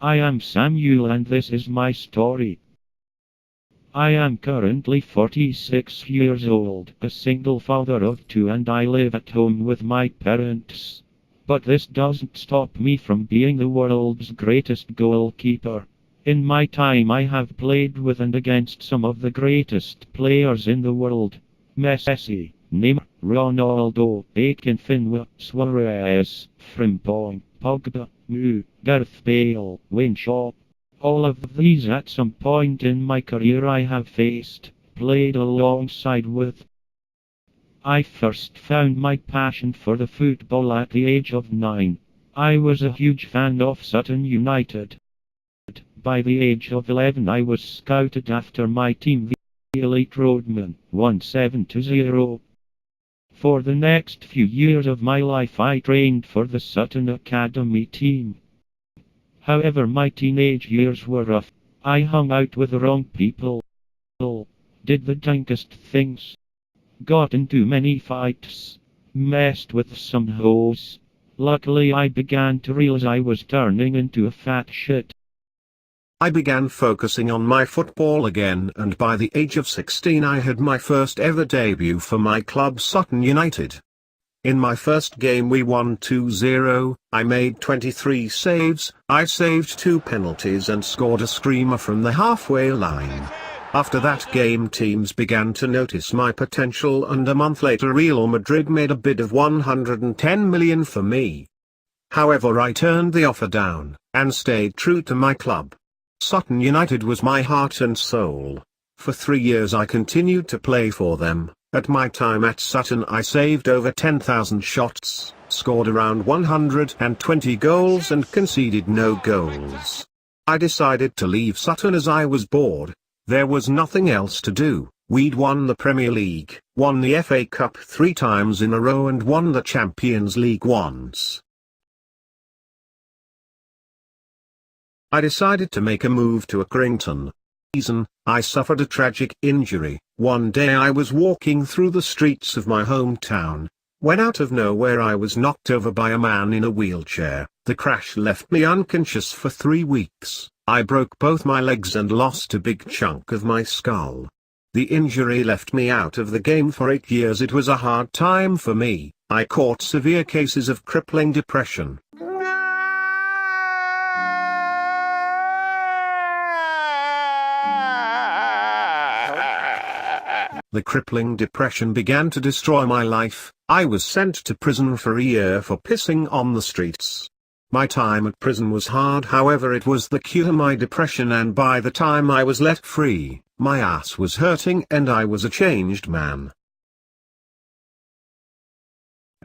I am Samuel and this is my story. I am currently 46 years old, a single father of two, and I live at home with my parents. But this doesn't stop me from being the world's greatest goalkeeper. In my time I have played with and against some of the greatest players in the world. Messi, Neymar, Ronaldo, Akinfinwa, Suarez, Frimpong, Pogba, Gareth Bale, Wayne Shaw. All of these at some point in my career I have faced, played alongside with. I first found my passion for the football at the age of 9. I was a huge fan of Sutton United. By the age of 11 I was scouted after my team, the Elite Roadmen, 1720. For the next few years of my life I trained for the Sutton Academy team. However, my teenage years were rough. I hung out with the wrong people, did the dankest things, got into many fights, messed with some hoes. Luckily I began to realize I was turning into a fat shit. I began focusing on my football again, and by the age of 16 I had my first ever debut for my club Sutton United. In my first game we won 2-0, I made 23 saves, I saved 2 penalties and scored a screamer from the halfway line. After that game teams began to notice my potential, and a month later Real Madrid made a bid of 110 million for me. However, I turned the offer down, and stayed true to my club. Sutton United was my heart and soul. For 3 years I continued to play for them. At my time at Sutton I saved over 10,000 shots, scored around 120 goals and conceded no goals. I decided to leave Sutton as I was bored. There was nothing else to do. We'd won the Premier League, won the FA Cup 3 times in a row and won the Champions League once. I decided to make a move to Accrington. I suffered a tragic injury. One day I was walking through the streets of my hometown, when out of nowhere I was knocked over by a man in a wheelchair. The crash left me unconscious for 3 weeks. I broke both my legs and lost a big chunk of my skull. The injury left me out of the game for 8 years. It was a hard time for me. I caught severe cases of crippling depression. The crippling depression began to destroy my life. I was sent to prison for a year for pissing on the streets. My time at prison was hard, however it was the cure to my depression, and by the time I was let free, my ass was hurting and I was a changed man.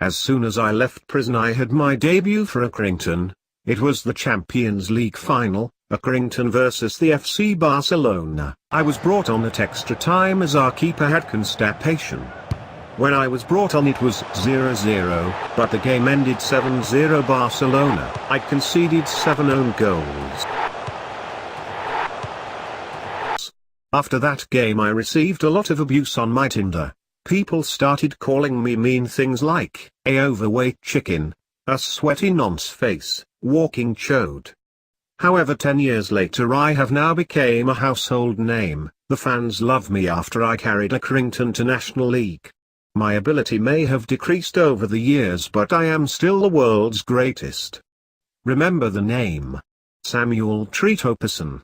As soon as I left prison I had my debut for Accrington. It was the Champions League final, Accrington versus the FC Barcelona. I was brought on at extra time as our keeper had constipation. When I was brought on it was 0-0, but the game ended 7-0 Barcelona. I conceded 7 own goals. After that game I received a lot of abuse on my Tinder. People started calling me mean things like, a overweight chicken, a sweaty nonce face, walking chode. However, 10 years later I have now became a household name. The fans love me after I carried Accrington to National League. My ability may have decreased over the years, but I am still the world's greatest. Remember the name. Samuel TreeToperson.